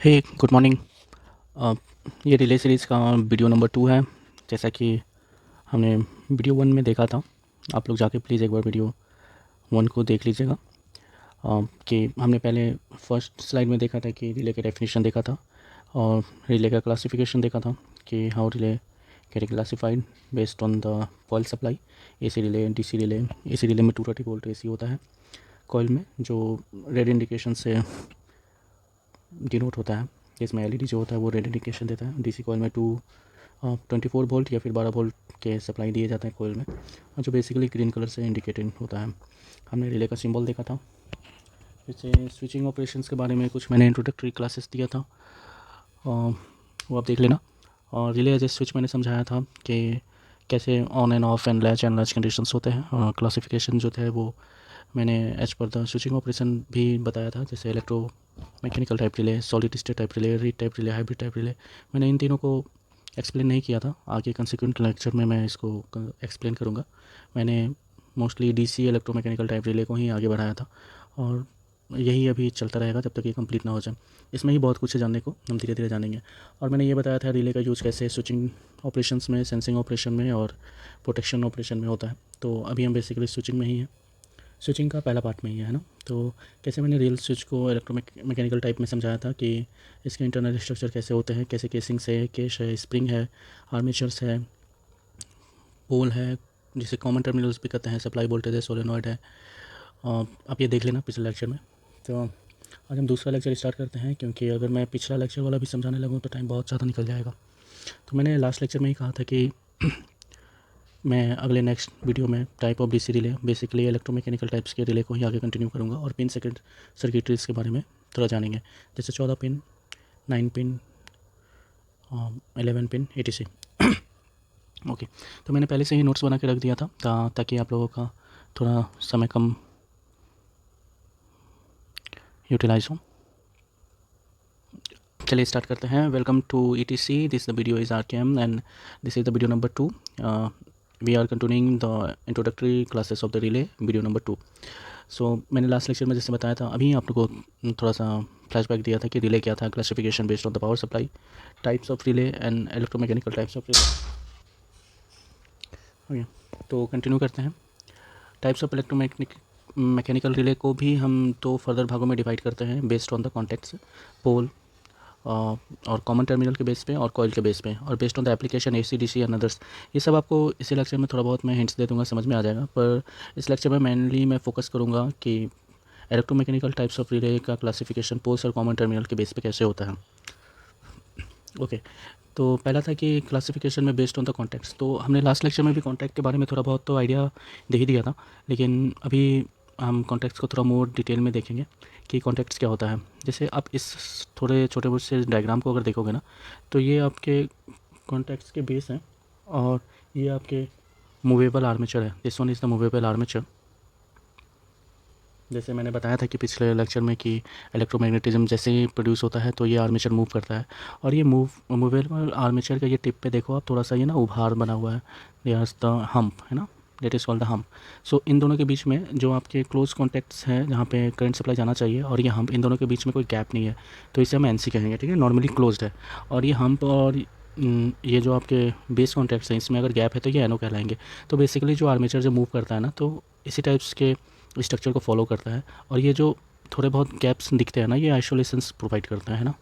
हे good morning. अ, ये relay series का वीडियो नंबर 2 है। जैसा कि हमने वीडियो 1 में देखा था, आप लोग जाके प्लीज़ एक बार वीडियो 1 को देख लीजिएगा। कि हमने पहले फर्स्ट स्लाइड में देखा था कि रिले का डेफिनेशन देखा था और रिले का क्लासिफिकेशन देखा था कि how relay get classified based on the coil supply. AC relay, DC relay. AC relay में 230 वोल्ट एसी होता है कॉइल में, जो रेड इंडिकेशन से डिनोट होता है। इसमें एलईडी जो होता है वो रेड इंडिकेशन देता है। डीसी कॉइल में 24 वोल्ट या फिर 12 वोल्ट के सप्लाई दिए जाते हैं कॉइल में, और जो बेसिकली ग्रीन कलर से इंडिकेटेड होता है। हमने रिले का सिंबल देखा था। जैसे स्विचिंग ऑपरेशंस के बारे में कुछ मैंने इंट्रोडक्टरी क्लासेस दिया था, वो आप देख लेना। और रिले एज ए स्विच मैंने समझाया था कि कैसे on end of and latch conditions होते हैं। और क्लासिफिकेशन जो थे वो मैंने as per the switching operation भी बताया था, जैसे electro mechanical type relay, solid state type relay, read type relay, hybrid type relay. मैंने इन तीनों को एक्सप्लेन नहीं किया था। आगे कंसिक्वेंट लेक्चर में मैं इसको एक्सप्लेन करूँगा। मैंने mostly DC electromechanical type relay को ही आगे बढ़ाया था, और यही अभी चलता रहेगा जब तक ये कंप्लीट ना हो जाए। इसमें ही बहुत कुछ है जानने को, हम धीरे धीरे जानेंगे। और मैंने ये बताया था रिले का यूज़ कैसे स्विचिंग ऑपरेशंस में, सेंसिंग ऑपरेशन में और प्रोटेक्शन ऑपरेशन में होता है। तो अभी हम बेसिकली स्विचिंग में ही हैं। स्विचिंग का पहला पार्ट में ही है ना। तो कैसे मैंने रियल स्विच को इलेक्ट्रोमैकेनिकल टाइप में समझाया था कि इसके इंटरनल स्ट्रक्चर कैसे होते हैं, कैसे केसिंग्स है, केश है, स्प्रिंग है, आर्मेचर्स है, पोल है, जिसे कॉमन टर्मिनल्स भी कहते हैं, सप्लाई वोल्टेज है, सोलेनॉइड है। आप ये देख लेना पिछले लेक्चर में। तो आज हम दूसरा लेक्चर स्टार्ट करते हैं, क्योंकि अगर मैं पिछला लेक्चर वाला भी समझाने लगूँ तो टाइम बहुत ज़्यादा निकल जाएगा। तो मैंने लास्ट लेक्चर में ही कहा था कि मैं अगले नेक्स्ट वीडियो में type of DC relay, basically electromechanical types के रिले को ही आगे कंटिन्यू करूँगा, और पिन सेकेंड सर्किटरीज के बारे में थोड़ा जानेंगे, जैसे 14 pin, 9 pin, 11 pin, etc। Okay. तो मैंने पहले से ही नोट्स बना के रख दिया था ताकि आप लोगों का थोड़ा समय कम यूटिलाइज हो। चलिए स्टार्ट करते हैं। Welcome to ETC, this the video is RKM and this is the video number 2। We are continuing the introductory classes of the relay, video number 2। So मैंने लास्ट लेक्चर में जैसे बताया था, अभी आप लोगों को थोड़ा सा फ्लैशबैक दिया था कि रिले क्या था, classification based on the power supply, types of relay and electromechanical types of relay. Okay, तो कंटिन्यू करते हैं। टाइप्स ऑफ मैकेनिकल रिले को भी हम दो फर्दर भागों में डिवाइड करते हैं बेस्ड ऑन द कॉन्टेक्ट्स, पोल और कॉमन टर्मिनल के बेस पे और कॉइल के बेस पे, और based on the application AC DC and others. ये सब आपको इसी लेक्चर में थोड़ा बहुत मैं हिंट्स दे दूंगा, समझ में आ जाएगा। पर इस लेक्चर में मेनली मैं फोकस करूंगा कि इलेक्ट्रोमैकेनिकल टाइप्स ऑफ रिले का क्लासिफिकेशन पोल्स और कॉमन टर्मिनल के बेस पे कैसे होता है। ओके। तो पहला था कि क्लासिफिकेशन में बेस्ड ऑन द कॉन्टेक्ट्स। तो हमने लास्ट लेक्चर में भी कॉन्टैक्ट के बारे में थोड़ा बहुत तो आइडिया दे ही दिया था, लेकिन अभी हम कॉन्टेक्ट्स को थोड़ा मोर डिटेल में देखेंगे कि कॉन्टेक्ट्स क्या होता है। जैसे आप इस थोड़े छोटे बहुत से डायग्राम को अगर देखोगे ना, तो ये आपके कॉन्टेक्ट्स के बेस हैं, और ये आपके मूवेबल आर्मेचर है। This one is the movable armature. जैसे मैंने बताया था कि पिछले लेक्चर में कि इलेक्ट्रोमैग्नेटिज्म जैसे ही प्रोड्यूस होता है तो ये आर्मेचर मूव करता है, और ये मूवेबल आर्मेचर का ये टिप पे देखो आप, थोड़ा सा ये ना उभार बना हुआ है, यस द हम्प है ना, that is called the hump. So इन दोनों के बीच में जो आपके क्लोज कॉन्टैक्ट्स हैं जहाँ पे करंट सप्लाई जाना चाहिए, और ये हम्प, इन दोनों के बीच में कोई गैप नहीं है, तो इसे हम NC कहेंगे, ठीक है, नॉर्मली क्लोज्ड है। और ये हम्प और ये जो आपके बेस कॉन्टैक्ट्स हैं, इसमें अगर गैप है तो ये NO कहलाएंगे। तो बेसिकली जो आर्मेचर जब मूव करता है ना, तो इसी टाइप्स के स्ट्रक्चर को फॉलो करता है, और ये जो थोड़े बहुत गैप्स दिखते हैं ना, ये आइसोलेशंस प्रोवाइड करता है ना।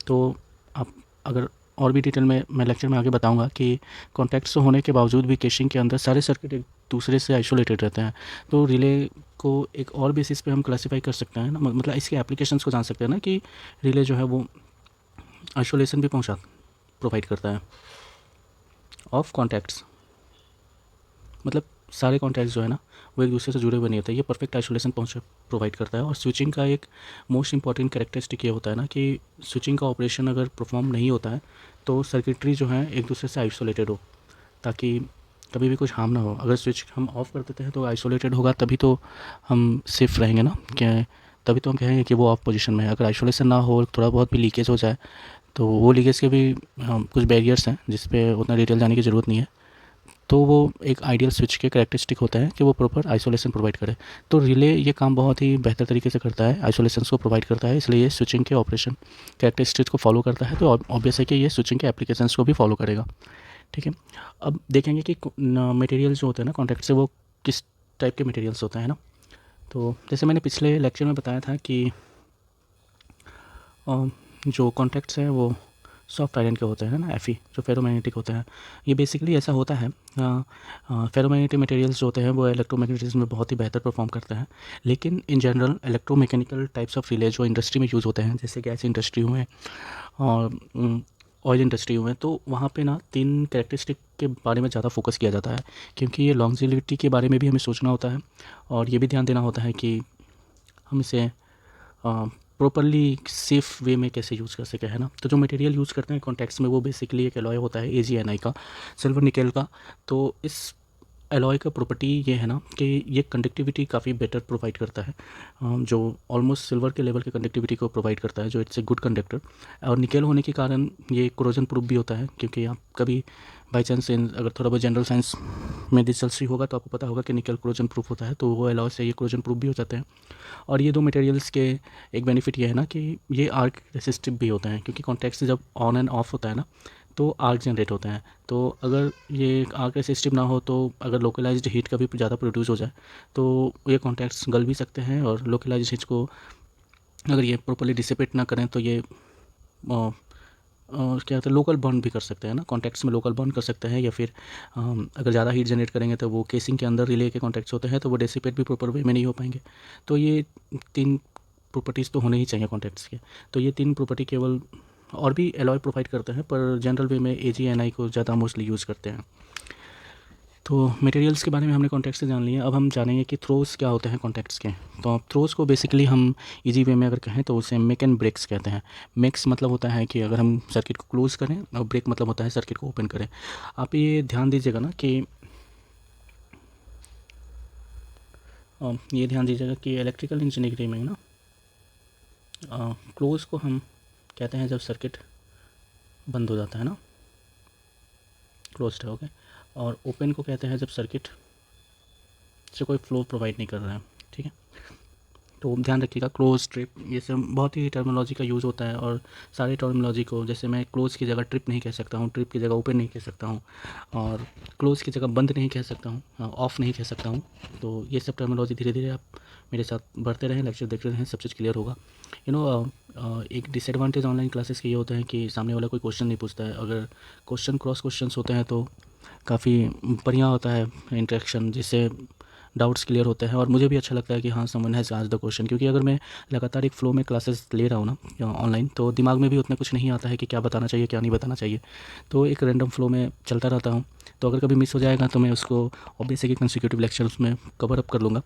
तो आप अगर और भी डिटेल में मैं लेक्चर में आगे बताऊंगा कि कॉन्टैक्ट्स होने के बावजूद भी केशिंग के अंदर सारे सर्किट एक दूसरे से आइसोलेटेड रहते हैं। तो रिले को एक और बेसिस पे हम क्लासीफाई कर सकते हैं ना, मतलब इसके एप्लीकेशंस को जान सकते हैं ना, कि रिले जो है वो आइसोलेशन भी प्रोवाइड करता है ऑफ कॉन्टैक्ट्स। मतलब सारे कॉन्टैक्ट्स जो है ना वो एक दूसरे से जुड़े हुए नहीं होते, ये परफेक्ट आइसोलेशन प्रोवाइड करता है। और स्विचिंग का एक मोस्ट इंपॉर्टेंट कैरेक्टरिस्टिक ये होता है ना कि स्विचिंग का ऑपरेशन अगर परफॉर्म नहीं होता है तो सर्किटरी जो है एक दूसरे से आइसोलेटेड हो, ताकि कभी भी कुछ हार्म ना हो। अगर स्विच हम ऑफ़ कर देते हैं तो आइसोलेटेड होगा, तभी तो हम सेफ रहेंगे ना, क्या तभी तो हम कहेंगे कि वो ऑफ पोजीशन में है। अगर आइसोलेशन ना हो, थोड़ा बहुत भी लीकेज हो जाए, तो वो लीकेज के भी कुछ बैरियर्स हैं जिस पे उतना डिटेल जाने की ज़रूरत नहीं है। तो वो एक आइडियल स्विच के कैरेक्टरिस्टिक होता है कि वो प्रॉपर आइसोलेशन प्रोवाइड करे। तो रिले ये काम बहुत ही बेहतर तरीके से करता है, आइसोलेशंस को प्रोवाइड करता है, इसलिए ये स्विचिंग के ऑपरेशन कैरेक्टरिस्टिक्स को फॉलो करता है। तो ऑब्वियस है कि ये स्विचिंग के एप्लीकेशंस को भी फॉलो करेगा। ठीक है, अब देखेंगे कि मटेरियल जो होते हैं ना कॉन्टैक्ट से, वो किस टाइप के मटेरियल्स होते हैं ना। तो जैसे मैंने पिछले लेक्चर में बताया था कि जो कॉन्टैक्ट्स हैं वो सॉफ्ट आयरन के होते हैं ना, एफी जो फेरोमैग्नेटिक होते हैं। ये बेसिकली ऐसा होता है, फेरोमैग्नेटिक मटेरियल्स जो होते हैं वो इलेक्ट्रोमैग्नेटिज्म में बहुत ही बेहतर परफॉर्म करते हैं। लेकिन in general electromechanical types of relay जो इंडस्ट्री में यूज़ होते हैं, जैसे गैस इंडस्ट्री हुए और ऑयल इंडस्ट्री हुए, तो वहाँ पे ना 3 कैरेक्टरिस्टिक के बारे में ज़्यादा फोकस किया जाता है, क्योंकि ये लॉन्जेविटी के बारे में भी हमें सोचना होता है और ये भी ध्यान देना होता है कि हम इसे प्रॉपर्ली सेफ़ वे में कैसे यूज़ कर सकें, है ना। तो जो मटेरियल यूज़ करते हैं कॉन्टैक्ट्स में वो बेसिकली एक एलॉय होता है AgNi का, सिल्वर निकेल का। तो इस एलॉय का प्रॉपर्टी ये है ना कि ये कंडक्टिविटी काफ़ी बेटर प्रोवाइड करता है, जो ऑलमोस्ट सिल्वर के लेवल की कंडक्टिविटी को प्रोवाइड करता है, जो इट्स ए गुड कंडक्टर। और निकेल होने के कारण ये कोरोजन प्रूफ भी होता है, क्योंकि आप कभी बाई चांस अगर थोड़ा बहुत जनरल साइंस में दिलचस्पी होगा तो आपको पता होगा कि निकेल कोरोजन प्रूफ होता है, तो वो एलॉय से ये कोरोजन प्रूफ भी हो जाते हैं। और ये 2 मटेरियल्स के एक बेनिफिट ये है ना कि ये आर्क रेसिस्टिव भी होते हैं, क्योंकि कॉन्टैक्ट जब ऑन एंड ऑफ होता है ना तो आर्क जनरेट होते हैं। तो अगर ये आर्क रेसिस्टिव ना हो, तो अगर लोकलाइज्ड हीट कभी ज़्यादा प्रोड्यूस हो जाए तो ये कॉन्टैक्ट्स गल भी सकते हैं, और लोकलाइज्ड हीट को अगर ये प्रॉपर्ली डिसिपेट ना करें तो ये क्या कहते हैं लोकल बर्न भी कर सकते हैं ना, कॉन्टैक्ट्स में लोकल बर्न कर सकते हैं, या फिर अगर ज़्यादा हीट जनरेट करेंगे तो वो केसिंग के अंदर रिले के कॉन्टैक्ट्स होते हैं तो वो डिसिपेट भी प्रॉपर वे में नहीं हो पाएंगे। तो ये 3 प्रॉपर्टीज़ तो होने ही चाहिए कॉन्टैक्ट्स के। तो ये 3 प्रॉपर्टी केवल और भी एलॉय प्रोवाइड करते हैं, पर जनरल वे में AgNi को ज़्यादा मोस्टली यूज़ करते हैं। तो मटेरियल्स के बारे में हमने कॉन्टैक्ट से जान लिया। अब हम जानेंगे कि थ्रोस क्या होते हैं कॉन्टैक्ट्स के। तो थ्रोस को बेसिकली हम इजी वे में अगर कहें तो उसे मेक एंड ब्रेक्स कहते हैं। मेक्स मतलब होता है कि अगर हम सर्किट को क्लोज़ करें, और ब्रेक मतलब होता है सर्किट को ओपन करें। आप ये ध्यान दीजिएगा ना कि ये ध्यान दीजिएगा कि इलेक्ट्रिकल इंजीनियरिंग में ना क्लोज़ को हम कहते हैं जब सर्किट बंद हो जाता है ना, क्लोज्ड है, ओके। और ओपन को कहते हैं जब सर्किट से कोई फ्लो प्रोवाइड नहीं कर रहा है, ठीक है। तो ध्यान रखिएगा, क्लोज, ट्रिप, ये सब बहुत ही टर्मिनोलॉजी का यूज़ होता है। और सारे टर्मिनोलॉजी को, जैसे मैं क्लोज़ की जगह ट्रिप नहीं कह सकता हूँ, ट्रिप की जगह ओपन नहीं कह सकता हूँ, और क्लोज़ की जगह बंद नहीं कह सकता हूँ, ऑफ़ नहीं कह सकता हूँ। तो ये सब टर्मिनोलॉजी धीरे धीरे आप मेरे साथ बढ़ते रहें, लेक्चर देखते रहें, सब चीज़ क्लियर होगा। एक डिसएडवांटेज ऑनलाइन क्लासेस के ये होता है कि सामने वाला कोई क्वेश्चन नहीं पूछता है। अगर क्वेश्चन क्रॉस क्वेश्चंस होते हैं तो काफ़ी बढ़िया होता है इंटरेक्शन, जिससे डाउट्स क्लियर होते हैं। और मुझे भी अच्छा लगता है कि हाँ, someone has asked the question, क्योंकि अगर मैं लगातार एक फ़्लो में क्लासेस ले रहा हूँ ना ऑनलाइन, तो दिमाग में भी उतना कुछ नहीं आता है कि क्या बताना चाहिए क्या नहीं बताना चाहिए। तो एक रैंडम फ़्लो में चलता रहता हूँ, तो अगर कभी मिस हो जाएगा तो मैं उसको ऑब्वियसली कंसेक्यूटिव लेक्चर्स में कवर अप कर लूँगा,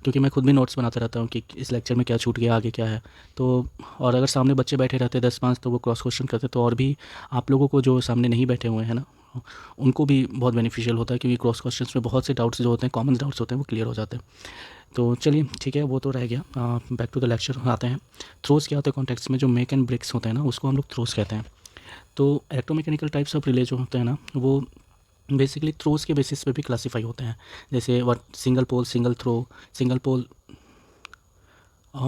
क्योंकि मैं खुद भी नोट्स बनाता रहता हूँ कि इस लेक्चर में क्या छूट गया, आगे क्या है। तो और अगर सामने बच्चे बैठे रहते 10-5 तो वो क्रॉस क्वेश्चन करते, तो और भी आप लोगों को जो सामने नहीं बैठे हुए हैं ना, उनको भी बहुत बेनिफिशियल होता है, क्योंकि क्रॉस क्वेश्चंस में बहुत से डाउट्स जो होते हैं, कॉमन डाउट्स होते हैं, वो क्लियर हो जाते हैं। तो चलिए ठीक है, वो तो रह गया। बैक टू द लेक्चर आते हैं। थ्रोस क्या होते हैं कॉन्टेक्स्ट में, जो मेक एंड ब्रेक्स होते हैं ना, उसको हम लोग थ्रोस कहते हैं। तो इलेक्ट्रोमैकेनिकल टाइप्स ऑफ रिले जो होते हैं ना, वो बेसिकली थ्रोस के बेसिस पे भी क्लासीफाई होते हैं। जैसे single pole single throw, single pole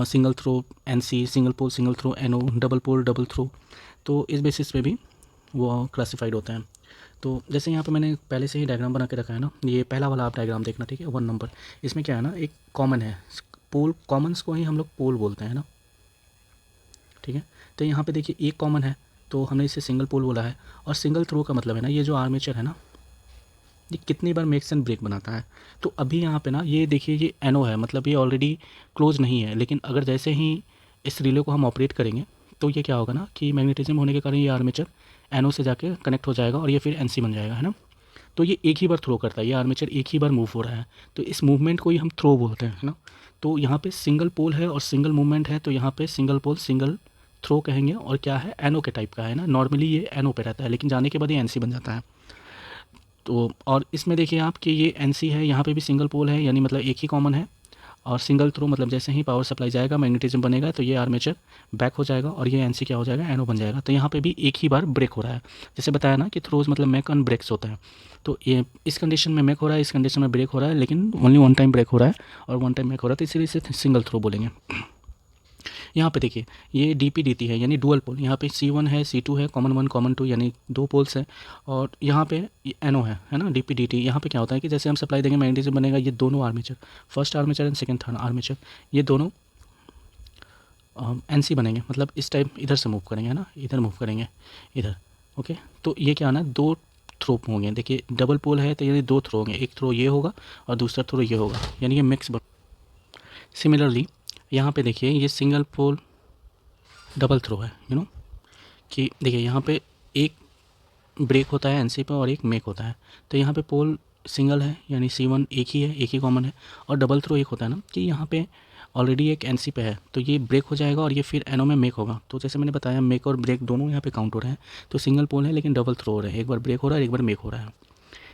single throw NC, single pole single throw NO, double pole double throw. तो इस बेसिस पे भी वो क्लासीफाइड होते हैं। तो जैसे यहाँ पे मैंने पहले से ही डायग्राम बना के रखा है ना, ये पहला वाला आप डायग्राम देखना, ठीक है, 1 नंबर। इसमें क्या है ना, एक कॉमन है, पोल, कॉमन्स को ही हम लोग पोल बोलते हैं ना, ठीक है। तो यहाँ पे देखिए एक कॉमन है, तो हमने इसे सिंगल पोल बोला है। और सिंगल थ्रो का मतलब है ना, ये जो आर्मेचर है ना, ये कितनी बार मेक्स एंड ब्रेक बनाता है। तो अभी यहाँ पे ना ये देखिए, ये NO है, मतलब ये ऑलरेडी क्लोज नहीं है, लेकिन अगर जैसे ही इस रिले को हम ऑपरेट करेंगे तो ये क्या होगा ना कि मैग्नेटिज्म होने के कारण ये आर्मेचर NO से जाके कनेक्ट हो जाएगा और ये फिर NC बन जाएगा, है ना। तो ये एक ही बार थ्रो करता है, ये आर्मेचर एक ही बार मूव हो रहा है, तो इस मूवमेंट को ही हम थ्रो बोलते हैं, है ना। तो यहाँ पे सिंगल पोल है और सिंगल मूवमेंट है, तो यहाँ पे सिंगल पोल सिंगल थ्रो कहेंगे। और क्या है, NO के टाइप का है ना, नॉर्मली ये NO पे रहता है, लेकिन जाने के बाद ये NC बन जाता है। तो और इसमें देखिए आप कि ये NC है, यहाँ पे भी सिंगल पोल है, यानी मतलब एक ही कॉमन है, और सिंगल थ्रो मतलब जैसे ही पावर सप्लाई जाएगा मैग्नेटिज्म बनेगा तो ये आर्मेचर बैक हो जाएगा और ये एनसी क्या हो जाएगा, एनो बन जाएगा। तो यहाँ पे भी एक ही बार ब्रेक हो रहा है। जैसे बताया ना कि थ्रोज मतलब मैक ऑन ब्रेक्स होता है। तो ये इस कंडीशन में मैक हो रहा है, इस कंडीशन में ब्रेक हो रहा है, लेकिन ओनली वन टाइम ब्रेक हो रहा है और वन टाइम मैक हो रहा है, तो इसीलिए इसे सिंगल थ्रो बोलेंगे। यहाँ पे देखिए ये डीपी डीटी है यानी डुअल पोल। यहाँ पे C1 है, C2 है, कॉमन 1 कॉमन 2 यानी दो पोल्स हैं। और यहाँ पे एनो है ना, डीपी डीटी। यहाँ पे क्या होता है कि जैसे हम सप्लाई देंगे मैग्नेटिज्म बनेगा, ये दोनों armature, first armature and second third armature, ये दोनों एनसी बनेंगे, मतलब इस टाइप इधर से मूव करेंगे, है ना, इधर मूव करेंगे इधर। ओके, तो ये क्या ना, दो थ्रो होंगे। देखिए डबल पोल है तो यानी दो थ्रो होंगे, एक थ्रो ये होगा और दूसरा थ्रो ये होगा, यानी ये मिक्स। सिमिलरली यहाँ पे देखिए ये सिंगल पोल डबल थ्रो है, कि देखिए यहाँ पे एक ब्रेक होता है एनसी पे और एक मेक होता है। तो यहाँ पे पोल सिंगल है यानी C1 एक ही है, एक ही कॉमन है। और डबल थ्रो एक होता है ना कि यहाँ पे ऑलरेडी एक एनसी पे है तो ये ब्रेक हो जाएगा और ये फिर एनो में मेक होगा। तो जैसे मैंने बताया मेक और ब्रेक दोनों यहाँ पे काउंट हो रहे हैं। तो सिंगल पोल है लेकिन डबल थ्रो हो रहा है, एक बार ब्रेक हो रहा है एक बार मेक हो रहा है।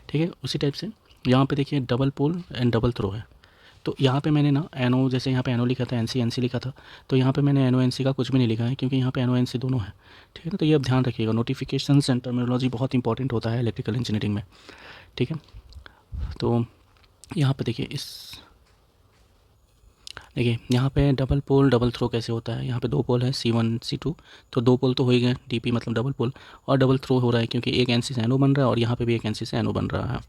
ठीक है, उसी टाइप से यहाँ पे देखिए double pole and double throw है। तो यहाँ पे मैंने ना एनो, जैसे यहाँ पे एनो लिखा था, एनसी एनसी लिखा था, तो यहाँ पे मैंने एनो एनसी का कुछ भी नहीं लिखा है क्योंकि यहाँ पे एनो एनसी दोनों है। ठीक है ना, तो ये अब ध्यान रखिएगा, नोटिफिकेशन एंड टर्मिनोलॉजी बहुत इंपॉर्टेंट होता है इलेक्ट्रिकल इंजीनियरिंग में। ठीक है, तो यहाँ पे देखिए यहाँ पे डबल पोल डबल थ्रो कैसे होता है। यहाँ पे दो पोल है C1 C2, तो दो पोल तो हो ही गए, डीपी मतलब डबल पोल, और डबल थ्रो हो रहा है क्योंकि एक एनसी से एनो बन रहा है और यहाँ पे भी एक एनसी से एनो बन रहा है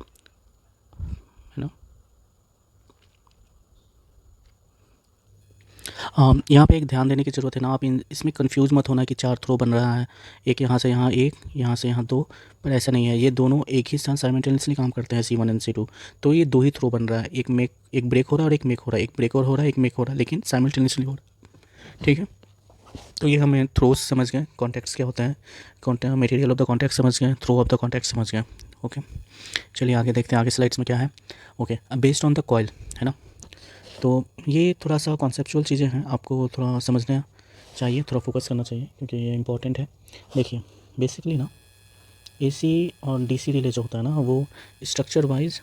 ना। यहाँ पे एक ध्यान देने की ज़रूरत है ना, आप इसमें कंफ्यूज मत होना कि चार थ्रो बन रहा है, एक यहाँ से यहाँ, एक यहाँ से यहाँ, दो, पर ऐसा नहीं है। ये दोनों एक ही साथ साइमल्टेनियसली काम करते हैं, C1 एंड C2। तो ये दो ही थ्रो बन रहा है, एक ब्रेक हो रहा है और एक मेक हो रहा है, एक ब्रेक और हो रहा है, एक मेक हो रहा है, लेकिन साइमल्टेनियसली हो रहा है। ठीक है, तो ये हमें थ्रोस समझ गए, कॉन्टेक्स्ट क्या होता है, मटेरियल ऑफ द कॉन्टेक्स्ट समझ गए, थ्रो ऑफ द कॉन्टेक्स्ट समझ गए। ओके, चलिए आगे देखते हैं, आगे स्लाइड्स में क्या है। ओके, अब बेस्ड ऑन द कॉइल, है ना, तो ये थोड़ा सा कॉन्सेप्चुअल चीज़ें हैं, आपको थोड़ा समझना चाहिए, थोड़ा फोकस करना चाहिए क्योंकि ये इंपॉर्टेंट है। देखिए बेसिकली ना एसी और डीसी रिले जो होता है ना वो स्ट्रक्चर वाइज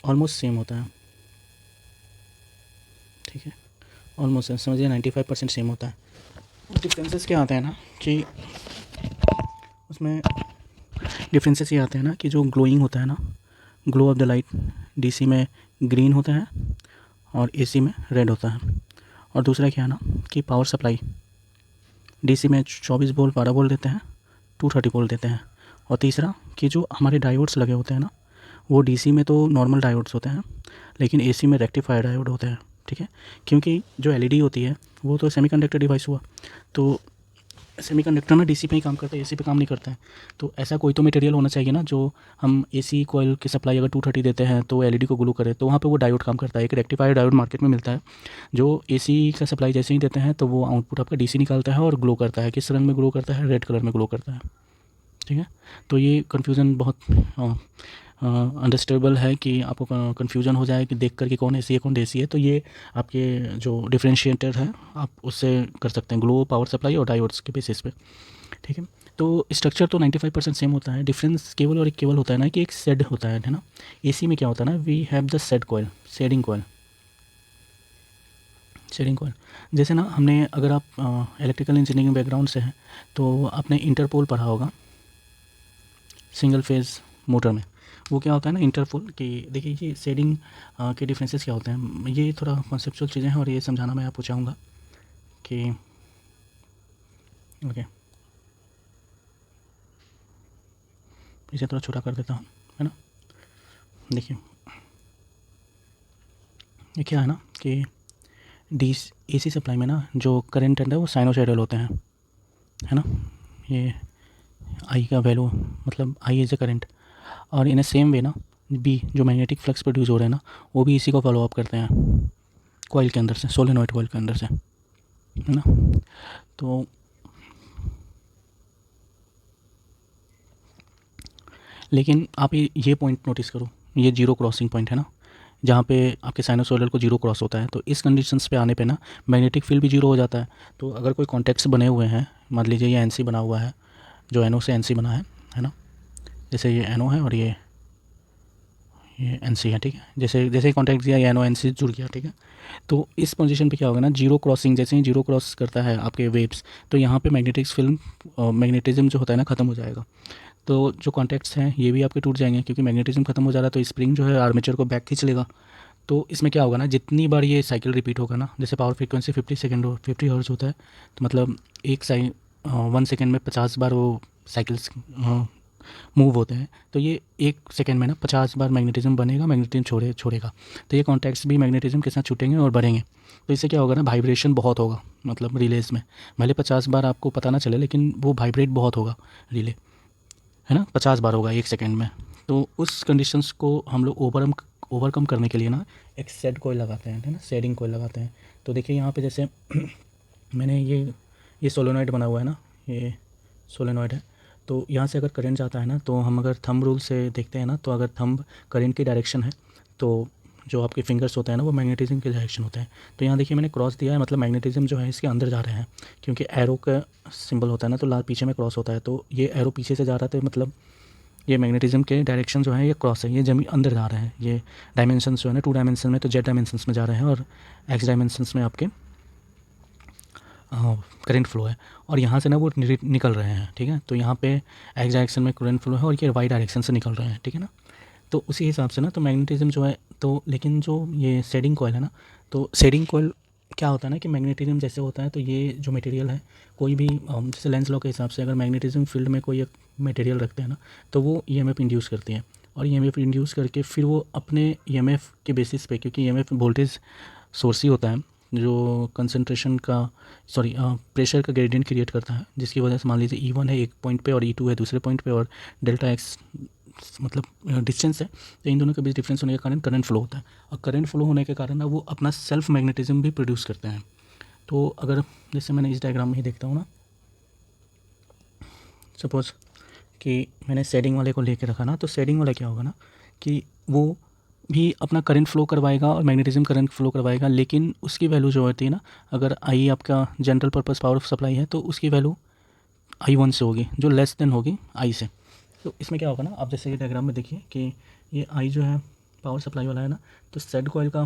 ऑलमोस्ट सेम होता है। ठीक है, ऑलमोस्ट समझिए 95% सेम होता है। डिफरेंसेस क्या आते हैं ना कि उसमें डिफरेंसेस ये आते हैं ना कि जो ग्लोइंग होता है ना, glow of the light, DC में ग्रीन होता है और एसी में रेड होता है। और दूसरा क्या है ना कि पावर सप्लाई डीसी में 24 वोल्ट 12 वोल्ट देते हैं, 230 वोल्ट देते हैं। और तीसरा कि जो हमारे डायोड्स लगे होते हैं ना वो डीसी में तो नॉर्मल डायोड्स होते हैं लेकिन एसी में रेक्टिफायर डायोड होते हैं। ठीक है, क्योंकि जो एलईडी होती है वो तो सेमीकंडक्टर डिवाइस हुआ, तो सेमीकंडक्टर ना डीसी पे ही काम करता है, एसी पे काम नहीं करता है। तो ऐसा कोई तो मटेरियल होना चाहिए ना जो हम एसी कॉइल की सप्लाई अगर 230 देते हैं तो एलईडी को ग्लो करे, तो वहाँ पे वो डायोड काम करता है। एक रेक्टिफायर डायोड मार्केट में मिलता है जो एसी का सप्लाई जैसे ही देते हैं तो वो आउटपुट आपका डीसी निकालता है और ग्लो करता है। किस रंग में ग्लो करता है, रेड कलर में ग्लो करता है। ठीक है, तो ये कन्फ्यूज़न बहुत अंडरस्टेबल है कि आपको कन्फ्यूजन हो जाए कि देख कर कि कौन एसी है कौन डीसी है। तो ये आपके जो डिफरेंशिएटर है आप उससे कर सकते हैं, ग्लो, पावर सप्लाई और डायोड्स के बेसिस पे। ठीक है, तो स्ट्रक्चर तो 95% सेम होता है। डिफरेंस केवल और एक केवल होता है ना कि एक सेड होता है ना। एसी में क्या होता है ना, we have the shade coil, shading coil, shading coil. जैसे ना हमने, अगर आप इलेक्ट्रिकल इंजीनियरिंग बैकग्राउंड से हैं तो आपने इंटरपोल पढ़ा होगा सिंगल फेज़ मोटर में। वो क्या होता है ना इंटरपोल, कि देखिए ये शेडिंग के डिफरेंसेस क्या होते हैं, ये थोड़ा कॉन्सेप्चुअल चीज़ें हैं और ये समझाना मैं आपको चाहूँगा कि ओके, इसे थोड़ा छोटा कर देता हूँ, है ना। देखिए ये क्या है ना कि एसी सप्लाई में ना जो करंट है वो साइनोसॉइडल होते हैं, है ना। ये आई का वैल्यू मतलब आई इज़ अ करंट, और इन ए सेम वे ना बी जो मैग्नेटिक फ्लक्स प्रोड्यूस हो रहे हैं ना वो भी इसी को फॉलो अप करते हैं कॉइल के अंदर से, सोलेनॉइड कॉइल के अंदर से, है ना। तो लेकिन आप ये पॉइंट नोटिस करो, ये जीरो क्रॉसिंग पॉइंट है ना, जहाँ पे आपके साइनोसॉइडल को जीरो क्रॉस होता है। तो इस कंडीशंस पे आने पे ना मैग्नेटिक फील्ड भी जीरो हो जाता है। तो अगर कोई कॉन्टेक्ट्स बने हुए हैं, मान लीजिए ये एनसी बना हुआ है, जो एनो से एनसी बना है ना, जैसे ये एनो है और ये ये NC है, ठीक है। जैसे जैसे ही कॉन्टैक्ट दिया ये NO NC जुड़ गया, ठीक है। तो इस पोजीशन पे क्या होगा ना, जीरो क्रॉसिंग, जैसे ही जीरो क्रॉस करता है आपके वेव्स, तो यहाँ पे मैग्नेटिक फिल्म मैग्नेटिज्म जो होता है ना ख़त्म हो जाएगा। तो जो कॉन्टैक्ट्स हैं ये भी आपके टूट जाएंगे, क्योंकि मैग्नेटिज्म खत्म हो जा रहा है तो स्प्रिंग जो है आर्मेचर को बैक खींच लेगा। तो इसमें क्या होगा ना, जितनी बार ये साइकिल रिपीट होगा ना, जैसे पावर फ्रीक्वेंसी 50 हर्ट्ज होता है, तो मतलब 1 सेकेंड में 50 बार वो साइकिल्स मूव होते हैं। तो ये 1 सेकेंड में ना 50 बार मैग्नेटिज्म बनेगा, मैग्नेटिज्म छोड़ेगा। तो ये कॉन्टैक्ट्स भी मैग्नेटिज्म के साथ छूटेंगे और बढ़ेंगे। तो इससे क्या होगा ना, वाइब्रेशन बहुत होगा, मतलब रिलेज में भले 50 बार आपको पता ना चले, लेकिन वो वाइब्रेट बहुत होगा रिले, है ना, 50 बार होगा 1 सेकेंड में। तो उस कंडीशंस को हम लोग ओवरकम करने के लिए ना एक सेट कॉइल लगाते हैं, है ना, सेडिंग कॉइल लगाते हैं। तो देखिए यहाँ पे जैसे मैंने ये सोलेनॉइड बना हुआ है ना, ये सोलेनॉइड है। तो यहाँ से अगर करंट जाता है ना, तो हम अगर थंब रूल से देखते हैं ना, तो अगर थंब करंट की डायरेक्शन है, तो जो आपके फिंगर्स होते हैं ना वो मैग्नेटिज्म के डायरेक्शन होते हैं। तो यहाँ देखिए मैंने क्रॉस दिया है, मतलब मैग्नेटिज्म जो है इसके अंदर जा रहे हैं, क्योंकि एरो का सिंबल होता है ना, तो लाल पीछे में क्रॉस होता है, तो ये एरो पीछे से जा रहा था, मतलब ये मैग्नेटिज्म के डायरेक्शन जो है ये क्रॉस है, ये जमीन अंदर जा रहे हैं। ये डायमेंशंस जो है ना, 2 डायमेंशन में तो जेड डायमेंशंस में जा रहे हैं, और एक्स डायमेंशंस में आपके करंट फ्लो है, और यहाँ से ना वो निकल रहे हैं, ठीक है। तो यहाँ पे एक्स डायरेक्शन में करंट फ्लो है और ये वाई डायरेक्शन से निकल रहे हैं, ठीक है ना। तो उसी हिसाब से ना, तो मैग्नेटिज्म जो है, तो लेकिन जो ये शेडिंग कॉइल है ना, तो शेडिंग कॉइल क्या होता है ना कि मैग्नेटिज्म जैसे होता है, तो ये जो मटेरियल है कोई भी जैसे लेंस लॉ के हिसाब से अगर मैग्नेटिज्म फील्ड में कोई एक मटेरियल रखते हैं ना, तो वो EMF इंड्यूस करती है, और EMF इंड्यूस करके फिर वो अपने EMF के बेसिस पे, क्योंकि EMF वोल्टेज सोर्स ही होता है जो कंसंट्रेशन का प्रेशर का ग्रेडियंट क्रिएट करता है, जिसकी वजह से मान लीजिए E1 है एक पॉइंट पे और E2 है दूसरे पॉइंट पे, और डेल्टा एक्स मतलब डिस्टेंस है, तो इन दोनों के बीच डिफरेंस होने के कारण करंट फ्लो होता है, और करंट फ्लो होने के कारण ना वो अपना सेल्फ मैग्नेटिज्म भी प्रोड्यूस करते हैं। तो अगर जैसे मैंने इस डायग्राम में ही देखता हूँ ना, सपोज़ कि मैंने शेडिंग वाले को लेके रखा ना, तो शेडिंग वाला क्या होगा ना कि वो भी अपना करंट फ्लो करवाएगा और मैग्नेटिज्म करंट फ्लो करवाएगा, लेकिन उसकी वैल्यू जो होती है ना, अगर आई आपका जनरल पर्पस पावर सप्लाई है तो उसकी वैल्यू I1 से होगी, जो लेस देन होगी I से। तो इसमें क्या होगा ना, आप जैसे ये डायग्राम में देखिए कि ये I जो है पावर सप्लाई वाला है ना, तो सेट कॉइल का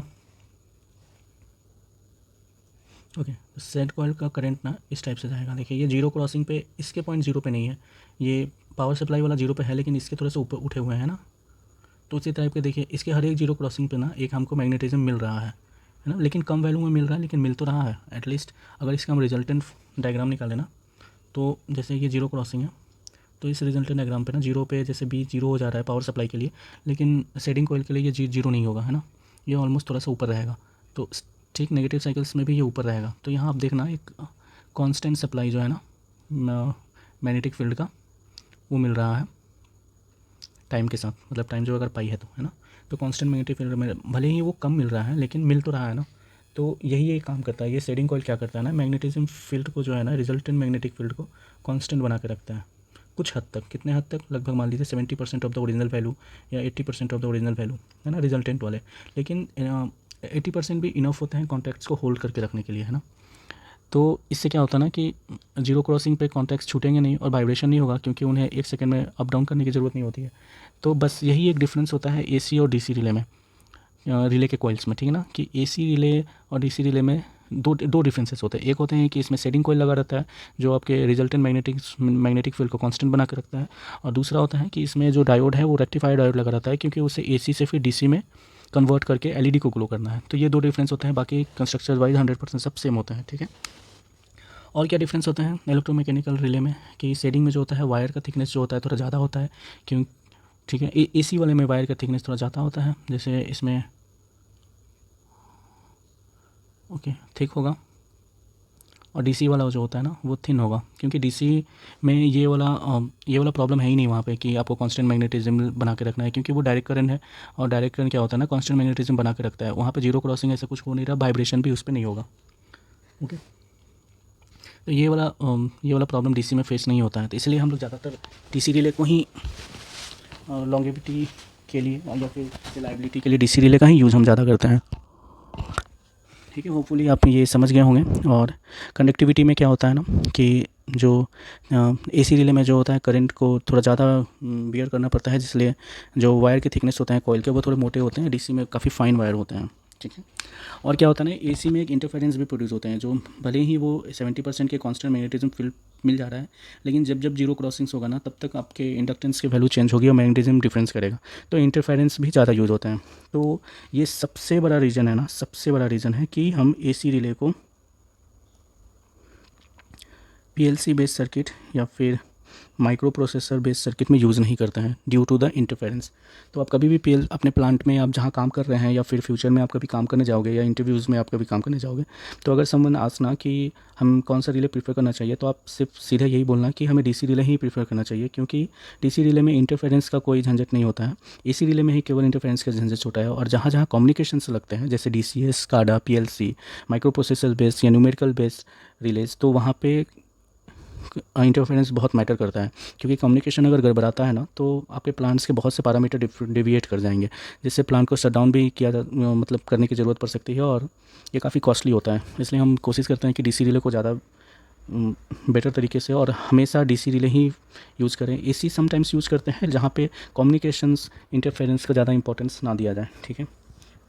तो सेट कॉइल का करंट ना इस टाइप से जाएगा। देखिए ये जीरो क्रॉसिंग पे, इसके पॉइंट जीरो पे नहीं है, ये पावर सप्लाई वाला जीरो पे है, लेकिन इसके थोड़े से ऊपर उठे हुए हैं ना। तो उसी टाइप के देखिए इसके हर एक जीरो क्रॉसिंग पे ना एक हमको मैग्नेटिज्म मिल रहा है ना, लेकिन कम वैल्यू में मिल रहा है, लेकिन मिल तो रहा है एटलीस्ट। अगर इसका हम रिजल्टेंट डायग्राम निकालें ना, तो जैसे ये जीरो क्रॉसिंग है, तो इस रिजल्टेंट डायग्राम पे ना जीरो पे जैसे बी जीरो हो जा रहा है पावर सप्लाई के लिए, लेकिन शेडिंग कॉइल के लिए ये जीरो नहीं होगा, है ना, ये ऑलमोस्ट थोड़ा सा ऊपर रहेगा। तो ठीक नेगेटिव साइकिल्स में भी ये ऊपर रहेगा। तो यहाँ आप देखना एक कांस्टेंट सप्लाई जो है ना मैग्नेटिक फील्ड का, वो मिल रहा है टाइम के साथ, मतलब टाइम जो अगर पाई है तो, है ना। तो कांस्टेंट मैग्नेटिक फील्ड में भले ही वो कम मिल रहा है, लेकिन मिल तो रहा है ना। तो यही ये काम करता है, ये शेडिंग कॉइल क्या करता है ना, मैग्नेटिज्म फील्ड को जो है ना, रिजल्टेंट मैग्नेटिक फील्ड को कांस्टेंट बना के रखता है कुछ हद तक। कितने हद तक? लगभग मान लीजिए 70% ऑफ द ओरिजिनल वैल्यू या 80% ऑफ द ओरिजिनल वैल्यू, है ना, रिजल्टेंट वाले। लेकिन 80% भी इनफ होते हैं कॉन्टैक्ट्स को होल्ड करके रखने के लिए, है ना। तो इससे क्या होता है ना कि जीरो क्रॉसिंग पे कॉन्टैक्ट्स छूटेंगे नहीं और वाइब्रेशन नहीं होगा, क्योंकि उन्हें 1 सेकंड में अप डाउन करने की ज़रूरत नहीं होती है। तो बस यही एक डिफरेंस होता है AC और DC रिले में, रिले के कॉइल्स में, ठीक है ना, कि AC रिले और DC रिले में दो डिफरेंसेस होते हैं। एक होते हैं कि इसमें शेडिंग कॉइल लगा रहता है जो आपके रिजल्टेंट मैग्नेटिक फील्ड को कांस्टेंट बना के रखता है, और दूसरा होता है कि इसमें जो डायोड है वो रेक्टिफायर डायोड लगा रहता है, क्योंकि उसे AC से फिर DC में कन्वर्ट करके LED को ग्लो करना है। तो ये दो डिफरेंस होते हैं, बाकी कंस्ट्रक्चर वाइज 100% सब सेम होते हैं, ठीक है। और क्या डिफरेंस होता है इलेक्ट्रोमैकेनिकल रिले में, कि शेडिंग में जो होता है वायर का थिकनेस जो होता है थोड़ा ज़्यादा होता है, क्यों, ठीक है। AC वाले में वायर का थिकनेस थोड़ा ज़्यादा होता है, जैसे इसमें थिक होगा, और DC वाला जो होता है ना वो थिन होगा, क्योंकि DC में ये वाला प्रॉब्लम है ही नहीं वहाँ पे कि आपको कांस्टेंट मैग्नेटिज्म बना के रखना है, क्योंकि वो डायरेक्ट करंट है, और डायरेक्ट करंट क्या होता है ना, कांस्टेंट मैग्नेटिज्म बना के रखता है। वहाँ पे जीरो क्रॉसिंग ऐसा कुछ हो नहीं रहा, वाइब्रेशन भी उस पर नहीं होगा, ओके। तो ये वाला प्रॉब्लम DC में फेस नहीं होता है, तो इसलिए हम लोग ज़्यादातर DC रिले को ही लॉन्गेविटी के लिए या फिर रिलायबिलिटी के लिए DC रिले का ही यूज़ हम ज़्यादा करते हैं। ठीक है, होपफुली आप ये समझ गए होंगे। और कंडक्टिविटी में क्या होता है ना कि जो एसी रिले में जो होता है करंट को थोड़ा ज़्यादा बियर करना पड़ता है, जिसलिए जो वायर के थिकनेस होते हैं कॉइल के वो थोड़े मोटे होते हैं, डीसी में काफ़ी फाइन वायर होते हैं। ठीक है, और क्या होता है ना, एसी में एक इंटरफेरेंस भी प्रोड्यूस होते हैं, जो भले ही वो 70% के कांस्टेंट मैग्नेटिज्म फील्ड मिल जा रहा है, लेकिन जब जब जीरो क्रॉसिंग्स होगा ना तब तक आपके इंडक्टेंस की वैल्यू चेंज होगी और मैग्नेटिज्म डिफरेंस करेगा, तो इंटरफेरेंस भी ज़्यादा यूज़ होता है। तो ये सबसे बड़ा रीज़न है ना, सबसे बड़ा रीज़न है कि हम एसी रिले को पीएलसी बेस्ड सर्किट या फिर माइक्रो प्रोसेसर बेस्ड सर्किट में यूज़ नहीं करते हैं ड्यू टू द इंटरफेरेंस। तो आप कभी भी पीएल अपने प्लांट में आप जहाँ काम कर रहे हैं या फिर फ्यूचर में आप कभी काम करने जाओगे या इंटरव्यूज़ में आप कभी काम करने जाओगे, तो अगर समवन आस्क कि हम कौन सा रिले प्रीफर करना चाहिए, तो आप सिर्फ सीधे यही बोलना कि हमें डीसी रिले ही प्रीफर करना चाहिए, क्योंकि डीसी रिले में इंटरफेरेंस का कोई झंझट नहीं होता है। एसी रिले में ही केवल इंटरफेरेंस का झंझट होता है। और जहाँ जहाँ कम्युनिकेशंस लगते हैं जैसे DCS, SCADA, PLC, micro processor based या न्यूमेरिकल बेस्ड रिलेज, तो वहाँ पे इंटरफेरेंस बहुत मैटर करता है, क्योंकि कम्युनिकेशन अगर गड़बड़ाता है ना तो आपके प्लांट्स के बहुत से पैरामीटर डिविएट कर जाएंगे, जिससे प्लांट को शट डाउन भी मतलब करने की ज़रूरत पड़ सकती है, और ये काफ़ी कॉस्टली होता है। इसलिए हम कोशिश करते हैं कि डीसी रिले को ज़्यादा बेटर तरीके से और हमेशा डीसी रिले ही यूज़ करें। एसी समटाइम्स यूज़ करते हैं जहाँ पे कम्युनिकेशंस इंटरफेरेंस का ज़्यादा इंपॉर्टेंस ना दिया जाए। ठीक है,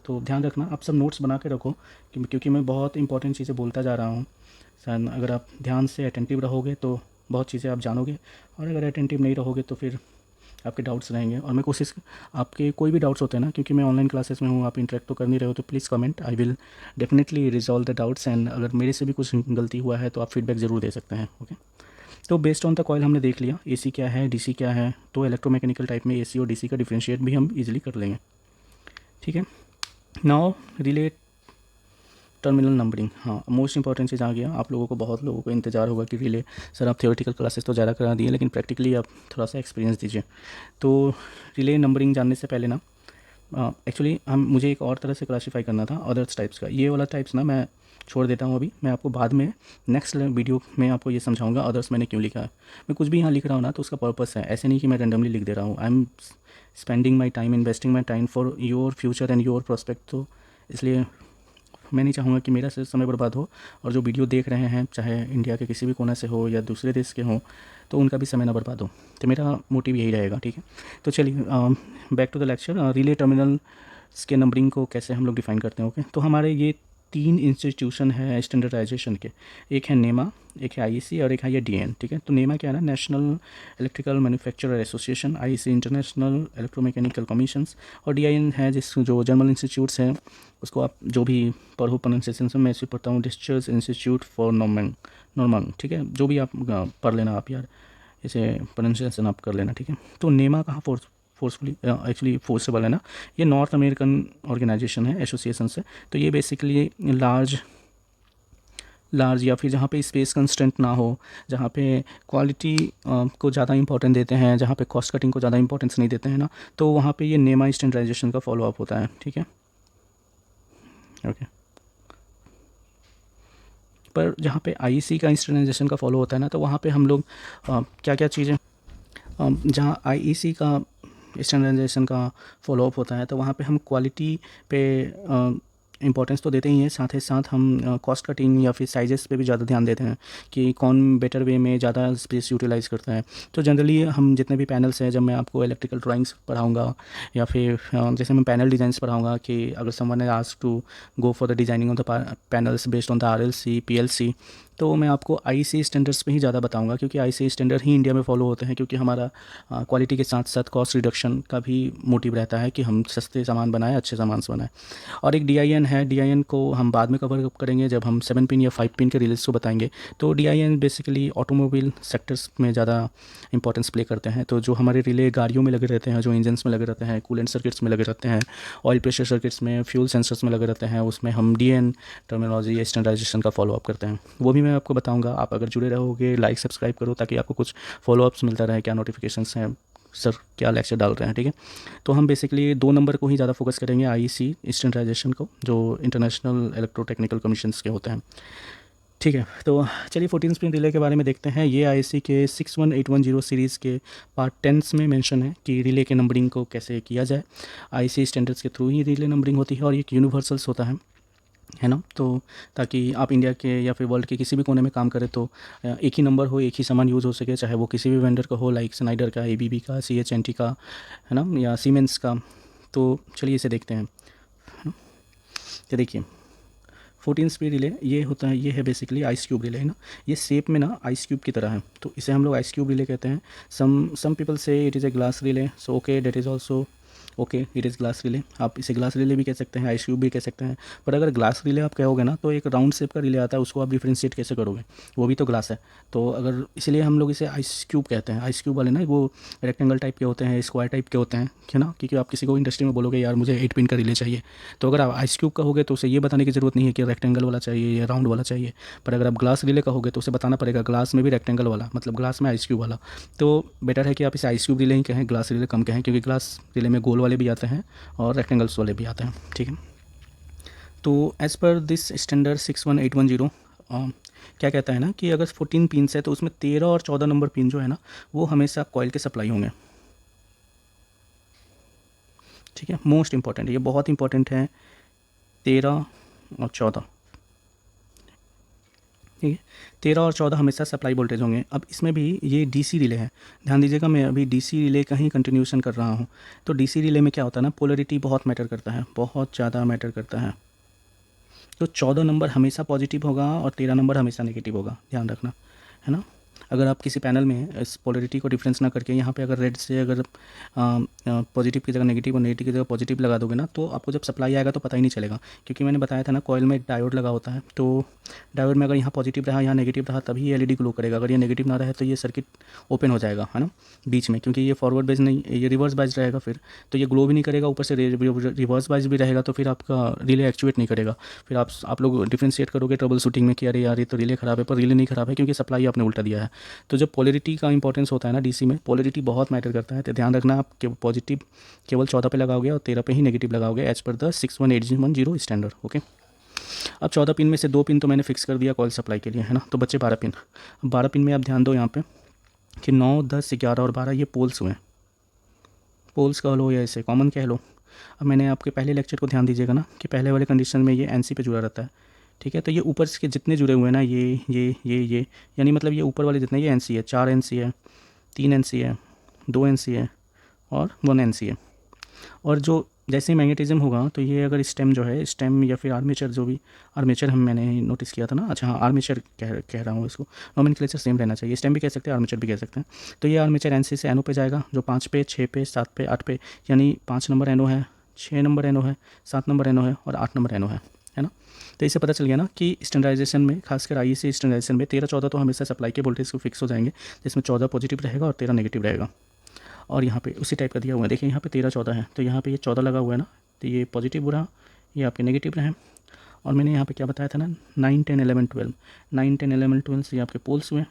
तो ध्यान रखना, आप सब नोट्स बना के रखो, क्योंकि मैं बहुत इंपॉर्टेंट चीज़ें बोलता जा रहा हूँ। सन अगर आप ध्यान से अटेंटिव रहोगे तो बहुत चीज़ें आप जानोगे, और अगर अटेंटिव नहीं रहोगे तो फिर आपके डाउट्स रहेंगे। और मैं कोशिश, आपके कोई भी डाउट्स होते हैं ना, क्योंकि मैं ऑनलाइन क्लासेस में हूँ, आप इंटरेक्ट तो कर नहीं रहे हो, तो please comment, I will definitely resolve the doubts. And अगर मेरे से भी कुछ गलती हुआ है तो आप फीडबैक ज़रूर दे सकते हैं। ओके, तो बेस्ड ऑन द कॉइल हमने देख लिया एसी क्या है, डीसी क्या है, तो इलेक्ट्रोमैकेनिकल टाइप में एसी और डीसी का डिफरेंशिएट भी हम इजीली कर लेंगे। ठीक है, नाउ रिलेट टर्मिनल नंबरिंग। हाँ, मोस्ट इंपॉर्टेंट चीज़ आ गया। आप लोगों को, बहुत लोगों को इंतजार होगा कि रिले सर आप थियोरेटिकल क्लासेस तो ज़्यादा करा दिए, लेकिन प्रैक्टिकली आप थोड़ा सा एक्सपीरियंस दीजिए। तो रिले नंबरिंग जानने से पहले ना एक्चुअली हम मुझे एक और तरह से क्लासीफाई करना था अदर्स टाइप्स का। ये वाला टाइप्स ना मैं छोड़ देता हूँ अभी, मैं आपको बाद में नेक्स्ट वीडियो में आपको ये समझाऊंगा अदर्स मैंने क्यों लिखा है। मैं कुछ भी यहाँ लिख रहा हूँ ना तो उसका पर्पस है, ऐसे नहीं कि मैं रैंडमली लिख दे रहा हूँ। I am spending my time, investing my time for your future and your prospect. तो इसलिए मैं नहीं चाहूँगा कि मेरा सिर्फ समय बर्बाद हो, और जो वीडियो देख रहे हैं चाहे इंडिया के किसी भी कोने से हो या दूसरे देश के हों, तो उनका भी समय ना बर्बाद हो। तो मेरा मोटिव यही रहेगा। ठीक है, तो चलिए back to the lecture. Relay terminals के नंबरिंग को कैसे हम लोग डिफाइन करते हैं। ओके, तो हमारे ये 3 इंस्टीट्यूशन है स्टैंडर्डाइजेशन के, एक है नेमा, एक है आईईसी और एक है ये डीएन। ठीक है, तो नेमा क्या है ना, national electrical manufacturer association, IEC international electromechanical commissions, और डीआईएन है जिस जो जर्मन इंस्टीट्यूट्स हैं, उसको आप जो भी पढ़ो प्रोनाउंसिएशन से, मैं इसे पढ़ता हूँ डिस्चर्स इंस्टीट्यूट फॉर नॉर्मन। ठीक है, जो भी आप पढ़ लेना आप यार, इसे प्रोनाउंसिएशन आप कर लेना। ठीक है, तो नेमा कहाँ फोर्सफुली एक्चुअली फोर्सेबल है ना, ये नॉर्थ अमेरिकन ऑर्गेनाइजेशन है, एसोसिएशन से। तो ये बेसिकली लार्ज या फिर जहाँ पे स्पेस कंस्टेंट ना हो, जहाँ पे क्वालिटी को ज़्यादा इंपॉर्टेंट देते हैं, जहाँ पे कॉस्ट कटिंग को ज़्यादा इंपॉर्टेंस नहीं देते हैं ना, तो वहाँ पे ये नेमा स्टैंडर्डाइजेशन का फॉलोअप होता है। ठीक है, ओके। पर जहाँ पे आईईसी का स्टैंडर्डाइजेशन का फॉलो होता है ना, तो वहाँ पे हम लोग क्या क्या चीज़ें, जहाँ आईईसी का स्टैंडर्डाइजेशन का फॉलोअप होता है, तो वहाँ पे हम क्वालिटी पे इंपॉर्टेंस तो देते ही हैं, साथ ही साथ हम कॉस्ट कटिंग या फिर साइजेस पे भी ज़्यादा ध्यान देते हैं कि कौन बेटर वे में ज़्यादा स्पेस यूटिलाइज़ करता है। तो जनरली हम जितने भी पैनल्स हैं, जब मैं आपको इलेक्ट्रिकल ड्राइंग्स पढ़ाऊँगा या फिर जैसे मैं पैनल डिज़ाइंस पढ़ाऊँगा, कि अगर समवन है ask to go for the designing of the panels based on the RLC PLC, तो मैं आपको आईसी स्टैंडर्ड्स पे ही ज़्यादा बताऊंगा, क्योंकि आईसी स्टैंडर्ड ही इंडिया में फॉलो होते हैं, क्योंकि हमारा क्वालिटी के साथ साथ कॉस्ट रिडक्शन का भी मोटिव रहता है कि हम सस्ते सामान बनाएं, अच्छे सामान से बनाएं। और एक डीआईएन है, डीआईएन को हम बाद में कवर करेंगे जब हम 7 पिन या 5 पिन के रिलेज को बताएंगे। तो डीआईएन बेसिकली ऑटोमोबाइल सेक्टर्स में ज़्यादा इंपॉर्टेंस प्ले करते हैं। तो जो हमारे रिले गाड़ियों में लगे रहते हैं, जो इंजन्स में लगे रहते हैं, कूलेंट सर्किट्स में लगे रहते हैं, ऑयल प्रेशर सर्किट्स में, फ्यूल सेंसर्स में लगे रहते हैं, उसमें हम डीएन टर्मिनोलॉजी या स्टैंडर्डाइजेशन का फॉलोअप करते हैं। वो भी मैं आपको बताऊंगा। आप अगर जुड़े रहोगे, लाइक सब्सक्राइब करो, ताकि आपको कुछ फॉलोअप्स मिलता रहे, क्या नोटिफिकेशंस हैं, सर क्या लेक्चर डाल रहे हैं। ठीक है, तो हम बेसिकली 2 नंबर को ही ज़्यादा फोकस करेंगे, आईईसी स्टैंडर्डाइजेशन को, जो इंटरनेशनल इलेक्ट्रोटेक्निकल कमीशंस के होते हैं। ठीक है, तो चलिए 14 स्पिन रिले के बारे में देखते हैं। ये आईसी के 61810 सीरीज़ के पार्ट 10 में मेंशन है कि रिले के नंबरिंग को कैसे किया जाए। आईसी स्टैंडर्ड्स के थ्रू ही रिले नंबरिंग होती है, और एक यूनिवर्सल्स होता है है ना। तो ताकि आप इंडिया के या फिर वर्ल्ड के किसी भी कोने में काम करें तो एक ही नंबर हो, एक ही सामान यूज़ हो सके, चाहे वो किसी भी वेंडर का हो, लाइक स्नाइडर का, एबीबी का, CHNT का, है ना, या सीमेंस का। तो चलिए इसे देखते हैं, है ना। ये देखिए 14 स्पीड रिले ये होता है, ये है बेसिकली आइस क्यूब रिले, है ना। ये शेप में ना आइस क्यूब की तरह है, तो इसे हम लोग आइस क्यूब रिले कहते हैं। सम पीपल से it is a glass relay, so okay that is also okay, it is glass relay. आप इसे ग्लास रिले भी कह सकते हैं, आइस क्यूब भी कह सकते हैं। पर अगर ग्लास रिले आप कहोगे ना तो एक राउंड शेप का रिले आता है, उसको आप डिफ्रेंशिएट कैसे करोगे, वो भी तो ग्लास है। तो अगर इसलिए हम लोग इसे आइस क्यूब कहते हैं। आइस क्यूब वाले ना वो रेक्टेंगल टाइप के होते हैं, स्क्वायर टाइप के होते हैं, है ना। क्योंकि आप किसी को इंडस्ट्री में बोलोगे यार मुझे 8 पिन का रिले चाहिए, तो अगर आप आइस क्यूब कहोगे तो उसे ये बताने की ज़रूरत नहीं है कि रेक्टेंगल वाला चाहिए या राउंड वाला चाहिए। पर अगर आप ग्लास रिले कहोगे तो उसे बताना पड़ेगा ग्लास में भी रेक्टेंगल वाला, मतलब ग्लास में आइस क्यूब वाला। तो बेटर है कि आप इसे आइस क्यूब रिले ही कहें, ग्लास रिले कम कहें, क्योंकि ग्लास रिले में गोल वाले भी आते हैं और रेक्टेंगल्स वाले भी आते हैं, ठीक है। तो एज़ पर दिस स्टैंडर्ड 61810 क्या कहता है ना कि अगर 14 पिन्स है तो उसमें 13 और 14 नंबर पिन जो है ना वो हमेशा कॉइल के सप्लाई होंगे, ठीक है। मोस्ट इंपॉर्टेंट, ये बहुत इंपॉर्टेंट है, 13 और 14, ठीक है। 13 और 14 हमेशा सप्लाई वोल्टेज होंगे। अब इसमें भी ये डीसी रिले है, ध्यान दीजिएगा, मैं अभी डीसी रिले का ही कंटिन्यूशन कर रहा हूँ। तो डीसी रिले में क्या होता है ना, पोलरिटी बहुत मैटर करता है, बहुत ज़्यादा मैटर करता है। तो 14 नंबर हमेशा पॉजिटिव होगा और 13 नंबर हमेशा नेगेटिव होगा, ध्यान रखना, है ना। अगर आप किसी पैनल में इस पोलरिटी को डिफरेंस ना करके यहाँ पे अगर रेड से अगर पॉजिटिव की जगह नेगेटिव और नेगेटिव की जगह पॉजिटिव लगा दोगे ना तो आपको जब सप्लाई आएगा तो पता ही नहीं चलेगा। क्योंकि मैंने बताया था ना कॉइल में एक डायोड लगा होता है, तो डायोड में अगर यहाँ पॉजिटिव रहा यहाँ नेगेटिव रहा तभी ये एलईडी ग्लो करेगा। अगर ये नेगेटिव ना रहे तो ये सर्किट ओपन हो जाएगा, है ना, बीच में, क्योंकि ये फॉरवर्ड बेस नहीं, ये रिवर्स बाइज रहेगा, फिर तो ये ग्लो भी नहीं करेगा, ऊपर से रिवर्स बाइज भी रहेगा, तो फिर आपका रिले एक्चुएट नहीं करेगा। फिर आप लोग डिफ्रेंशिएट करोगे ट्रबल शूटिंग में कि अरे यार ये तो रिले ख़राब है, पर रिले नहीं ख़राब है क्योंकि सप्लाई आपने उल्टा दिया है। तो जब पोलरिटी का इंपॉर्टेंस होता है ना डीसी में, पोलरिटी बहुत मैटर करता है, तो ध्यान रखना आप पॉजिटिव केवल 14 पे लगाओगे और 13 पे ही नेगेटिव लगाओगे as per the 61810 standard, okay. अब 14 पिन में से 2 पिन तो मैंने फिक्स कर दिया कॉइल सप्लाई के लिए, है ना, तो बच्चे 12 पिन। 12 पिन में आप ध्यान दो यहाँ पे कि 9, 10, 11 और 12 ये पोल्स हुए, पोल्स कह लो या इसे कॉमन कह लो। अब मैंने आपके पहले लेक्चर को ध्यान दीजिएगा ना कि पहले वाले कंडीशन में ये एनसी पे जुड़ा रहता है, ठीक है। तो ये ऊपर के जितने जुड़े हुए हैं ना, ये यानी मतलब ये ऊपर वाले जितने, ये एनसी है, 4 एनसी है, 3 एनसी है, 2 एनसी है और 1 एनसी है। और जो जैसे ही मैग्नेटिज्म होगा तो ये अगर स्टेम जो है, स्टेम या फिर आर्मेचर, जो भी आर्मेचर हम मैंने नोटिस किया था ना, अच्छा हाँ आर्मेचर कह रहा हूँ इसको, नोमेनक्लेचर सेम रहना चाहिए, स्टेम भी कह सकते हैं आर्मेचर भी कह सकते हैं। तो ये आर्मेचर एनसी से एनओ पे जाएगा, जो 5 पे, 6 पे, 7 पे, 8 पे, यानी 5 नंबर एनओ है, 6 नंबर एनओ है, 7 नंबर एनओ है और 8 नंबर एनओ है ना। तो इससे पता चल गया ना कि स्टैंडर्डाइजेशन में, खासकर IEC स्टैंडर्डाइजेशन में 13, 14 तो हमेशा सप्लाई के वोल्टेज को फिक्स हो जाएंगे, जिसमें 14 पॉजिटिव रहेगा और 13 नेगेटिव रहेगा। और यहाँ पे उसी टाइप का दिया हुआ है, देखिए यहाँ पे 13, 14 है, तो यहाँ पे ये 14 लगा हुआ है ना, तो ये पॉजिटिव रहा, ये आपके नेगेटिव रहे। और मैंने यहाँ पे क्या बताया था ना, 9, 10, 11, 12, 9, 10, 11, 12 ये आपके पोल्स हुए।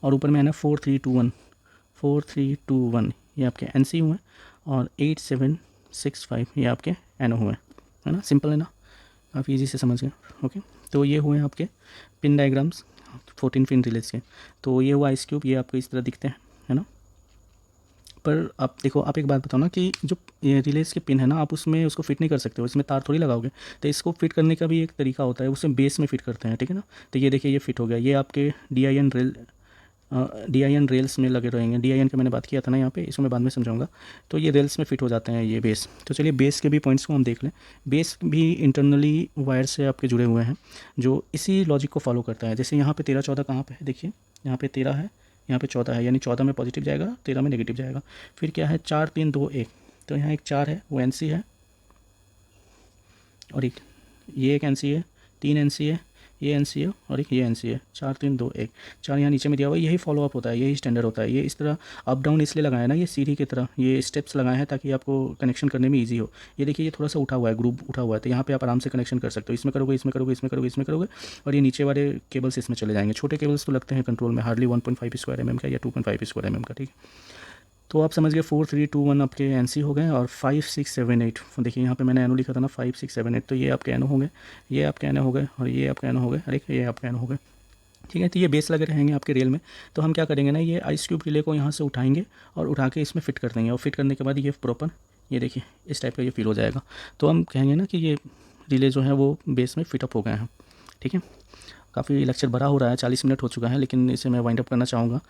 और ऊपर में है ना 4, 3, 2, 1, 4, 3, 2, 1 ये आपके एनसी हुए। और 8, 7, 6, 5 ये आपके एनओ हुए, है ना। सिंपल है ना, काफ़ी ईजी से समझ गए, ओके। तो ये हुए आपके पिन डायग्राम्स 14 पिन रिलेज के। तो ये हुआ आइस क्यूब, ये आपको इस तरह दिखते हैं, है ना। पर आप देखो, आप एक बात बताओ ना कि जो ये रिलेज के पिन है ना, आप उसमें उसको फिट नहीं कर सकते हो, इसमें तार थोड़ी लगाओगे। तो इसको फिट करने का भी एक तरीका होता है, उसमें बेस में फिट करते हैं, ठीक है ना। तो ये देखिए ये फिट हो गया, ये आपके DIN रेल्स में लगे रहेंगे। DIN का मैंने बात किया था ना यहाँ पे, इसको मैं बाद में समझाऊंगा। तो ये रेल्स में फिट हो जाते हैं ये बेस। तो चलिए बेस के भी पॉइंट्स को हम देख लें। बेस भी इंटरनली वायर से आपके जुड़े हुए हैं जो इसी लॉजिक को फॉलो करता है। जैसे यहाँ पे 13, 14 कहाँ पे है, देखिए यहाँ पे 13 है, यहाँ पे 14 है, यानी 14 में पॉजिटिव जाएगा, 13 में नेगेटिव जाएगा। फिर क्या है, 4, 3, 2, 1, तो यहाँ एक 4 है, वो NC है, और एक ये एक NC है, 3 NC है, ये NC है और एक ये NC है। 4, 3, 2, 1, 4 यहाँ नीचे में दिया हुआ है। यही फॉलो अप होता है, यही स्टैंडर्ड होता है। ये इस तरह अप डाउन इसलिए लगाया ना, ये सीढ़ी की तरह ये स्टेप्स लगाए हैं ताकि आपको कनेक्शन करने में ईजी हो। ये देखिए ये थोड़ा सा उठा हुआ है, ग्रुप उठा हुआ है, तो यहाँ पे आप आराम से कनेक्शन कर सकते हो। इसमें करोगे, इसमें करोगे, इसमें करोगे, इसमें करोगे, और ये नीचे वाले केबल्स इसमें चले जाएंगे। छोटे केबल्स तो लगते हैं कंट्रोल में, हार्डली 1.5 स्क्वायर mm का या 2.5 स्क्वायर mm का, ठीक है। तो आप समझ गए 4, 3, 2, 1 आपके NC हो गए। और 5, 6, 7, 8 देखिए यहाँ पे मैंने एनो लिखा था ना, 5, 6, 7, 8, तो ये आपके एनो हो गए, ये आपके एनो हो गए और ये आपके एनो हो गए, अरे ये आपके एनो हो गए, ठीक है। तो ये बेस लगे रहेंगे आपके रेल में। तो हम क्या करेंगे ना, ये आइस क्यूब रिले को यहाँ से उठाएंगे और उठा के इसमें फिट कर देंगे, और फिट करने के बाद ये प्रॉपर ये देखिए इस टाइप का ये फील हो जाएगा। तो हम कहेंगे ना कि ये रिले जो है वो बेस में फिटअप हो गए हैं। ठीक है, काफ़ी लेक्चर बड़ा हो रहा है, 40 मिनट हो चुका है, लेकिन इसे मैं वाइंड अप करना चाहूँगा।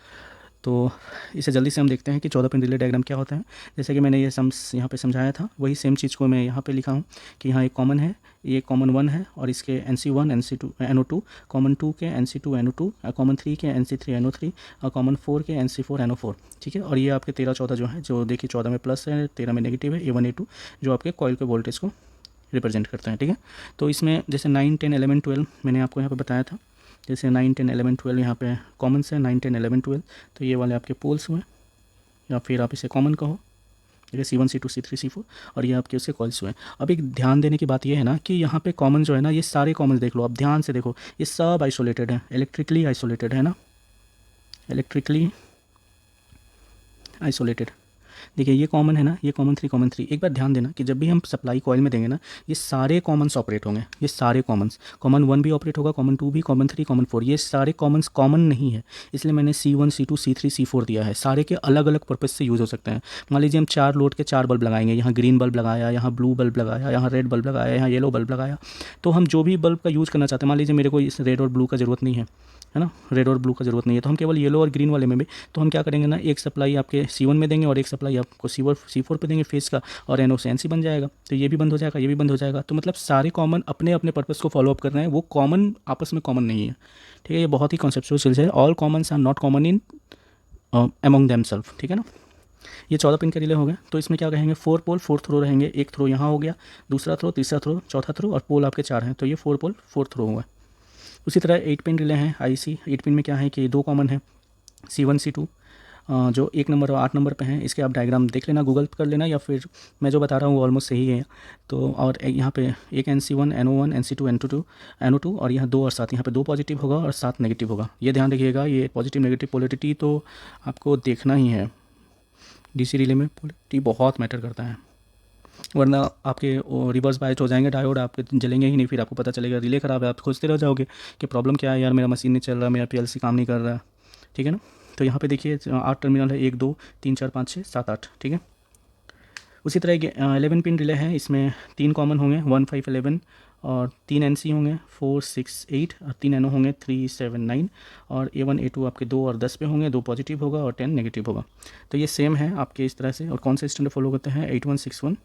तो इसे जल्दी से हम देखते हैं कि 14 पिन रिले डायग्राम क्या होता है। जैसे कि मैंने ये यहाँ पे समझाया था, वही सेम चीज़ को मैं यहाँ पे लिखा हूँ कि यहाँ एक कॉमन है, ये कॉमन 1 है, और इसके NC1 NC2 NO2, कॉमन 2 के NC2 NO2, कॉमन 3 के NC3 NO3, और कॉमन 4 के NC4 NO4। ठीक है, और ये आपके 13 14 जो है, जो देखिए 14 में प्लस है, 13 में नेगेटिव है, A1 A2, जो आपके कॉइल के वोल्टेज को रिप्रेजेंट करते हैं। ठीक है, तो इसमें जैसे 9 10 11 12 मैंने आपको यहाँ पे बताया था, जैसे 9 10 11 12 यहाँ पे कॉमन से 9 10 11 12, तो ये वाले आपके पोल्स हुए, या फिर आप इसे कॉमन कहो, जैसे C1 C2 C3 C4, और ये आपके उसके कॉइल्स हुए। अब एक ध्यान देने की बात ये है ना कि यहाँ पे कॉमन जो है ना, ये सारे कॉमन देख लो, आप ध्यान से देखो, ये सब आइसोलेटेड है, इलेक्ट्रिकली आइसोलेटेड है ना, इलेक्ट्रिकली आइसोलेटेड। देखिए ये कॉमन है ना, ये कॉमन 3 कॉमन 3। एक बार ध्यान देना कि जब भी हम सप्लाई कॉइल में देंगे ना, ये सारे कॉमन्स ऑपरेट होंगे, ये सारे कॉमन्स, कॉमन 1 भी ऑपरेट होगा, कॉमन 2 भी, कॉमन 3 कॉमन 4, ये सारे कॉमन्स कॉमन नहीं है, इसलिए मैंने C1 C2 C3 C4 दिया है। सारे के अलग अलग पर्पज़ से यूज़ हो सकते हैं। मान लीजिए हम 4 लोड के 4 बल्ब लगाएंगे, यहाँ ग्रीन बल्ब लगाया, यहाँ ब्लू बल्ब लगाया, यहाँ रेड बल्ब लगाया, यहाँ येलो बल्ब लगाया, तो हम जो भी बल्ब का यूज़ करना चाहते हैं, मान लीजिए मेरे को इस रेड और ब्लू का ज़रूरत नहीं है ना, रेड और ब्लू का ज़रूरत नहीं है, तो हम केवल येलो और ग्रीन वाले में भी, तो हम क्या करेंगे ना, एक सप्लाई आपके C1 में देंगे और एक सप्लाई आपको C4 पे देंगे फेस का, और NO से NC बन जाएगा, तो ये भी बंद हो जाएगा, ये भी बंद हो जाएगा। तो मतलब सारे कॉमन अपने अपने पर्पज़ को फॉलो अप कर रहे हैं, वो कॉमन आपस में कॉमन नहीं है। ठीक है, ये बहुत ही कॉन्सेप्चुअल चीज़ है, all commons are not common in among themselves. ठीक है ना, ये 14 पिन के रिले हो गए। तो इसमें क्या कहेंगे, 4 पोल 4 थ्रो रहेंगे, एक थ्रो यहाँ हो गया, दूसरा थ्रो, तीसरा थ्रो, चौथा थ्रो, और पोल आपके 4 हैं, तो ये 4 पोल 4 थ्रो हुआ। उसी तरह 8 पिन रिले हैं IC। 8 पिन में क्या है कि 2 कॉमन है, C1 C2, जो 1 नंबर और 8 नंबर पे हैं। इसके आप डायग्राम देख लेना, गूगल कर लेना, या फिर मैं जो बता रहा हूँ वो ऑलमोस्ट सही है। तो और यहाँ पे एक NC1 NO1 NC2 NO2, और यहाँ 2 और 7, यहाँ पे 2 पॉजिटिव होगा और 7 नेगेटिव होगा। ये ध्यान रखिएगा, ये पॉजिटिव नेगेटिव पोलैरिटी तो आपको देखना ही है। DC रिले में पोलैरिटी बहुत मैटर करता है, वरना आपके रिवर्स बायस हो जाएंगे डायोड, आपके जलेंगे ही नहीं, फिर आपको पता चलेगा रिले ख़राब है, आप खोजते रह जाओगे कि प्रॉब्लम क्या है यार, मेरा मशीन नहीं चल रहा, मेरा PLC काम नहीं कर रहा। ठीक है ना, तो यहाँ पे देखिए 8 टर्मिनल है, 1 2 3 4 5 6 7 8। ठीक है, उसी तरह 11 पिन रिले है, इसमें 3 कॉमन होंगे, 1 5 11, और 3 NC होंगे, 4 6 8, और 3 NO होंगे, 3 7 9, और A1 A2 आपके 2 और 10 पे होंगे, 2 पॉजिटिव होगा और 10 नेगेटिव होगा। तो ये सेम है आपके इस तरह से। और कौन सा स्टैंडर्ड फॉलो करते हैं, 8161।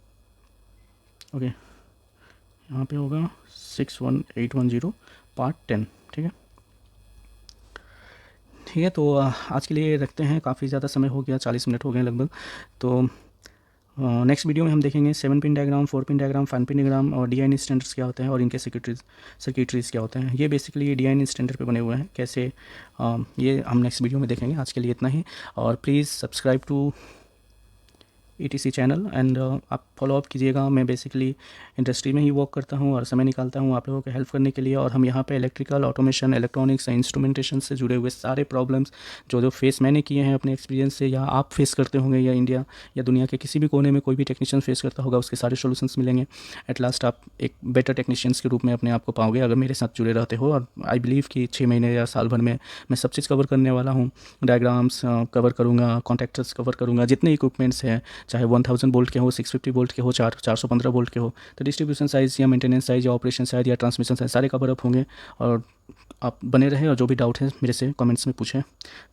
ओके, यहाँ पे होगा 61810 पार्ट 10। ठीक है, ठीक है, तो आज के लिए रखते हैं, काफ़ी ज़्यादा समय हो गया, 40 मिनट हो गए लगभग। तो नेक्स्ट वीडियो में हम देखेंगे 7 pin diagram, 4 pin diagram, 5 pin diagram, और DIN स्टैंडर्ड्स क्या होते हैं, और इनके सर्किटरीज क्या होते हैं। ये बेसिकली DIN स्टैंडर्ड पे बने हुए हैं, कैसे ये हम नेक्स्ट वीडियो में देखेंगे। आज के लिए इतना ही, और please subscribe to ETC channel, and आप फॉलो अप कीजिएगा। मैं बेसिकली इंडस्ट्री में ही वर्क करता हूँ और समय निकालता हूँ आप लोगों को हेल्प करने के लिए, और हम यहाँ पे इलेक्ट्रिकल, ऑटोमेशन, इलेक्ट्रॉनिक्स, इंस्ट्रूमेंटेशन से जुड़े हुए सारे प्रॉब्लम्स जो फेस मैंने किए हैं अपने एक्सपीरियंस से, या आप फेस करते होंगे, या इंडिया या दुनिया के किसी भी कोने में कोई भी टेक्नीशियन फेस करता होगा, उसके सारे सोल्यूशंस मिलेंगे। एट लास्ट आप एक बेटर टेक्नीशियंस के रूप में अपने आप को पाओगे अगर मेरे साथ जुड़े रहते हो। और आई बिलीव कि 6 महीने या साल भर में मैं सब चीज़ कवर करने वाला हूँ। डायग्राम्स कवर करूँगा, कॉन्टैक्टर्स कवर करूँगा, जितने इक्विपमेंट्स हैं, चाहे 1000 वोल्ट के हो, 650 वोल्ट के हो, 415 वोल्ट के हो, तो डिस्ट्रीब्यूशन साइज़ या मेंटेनेंस साइज़ या ऑपरेशन साइज़ या ट्रांसमिशन साइज़ सारे कवर अप होंगे। और आप बने रहे, और जो भी डाउट है मेरे से कमेंट्स में पूछें।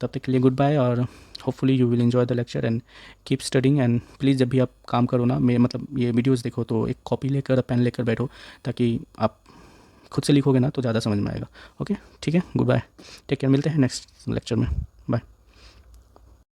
तब तक के लिए गुड बाय, और hopefully you will enjoy the lecture and keep studying. And please जब भी आप काम करो ना, मैं मतलब ये वीडियोज़ देखो तो एक कॉपी लेकर, पेन लेकर बैठो, ताकि आप खुद से लिखोगे ना तो ज़्यादा समझ में आएगा। ओके, ठीक है, गुड बाय, टेक केयर, मिलते हैं नेक्स्ट लेक्चर में, बाय।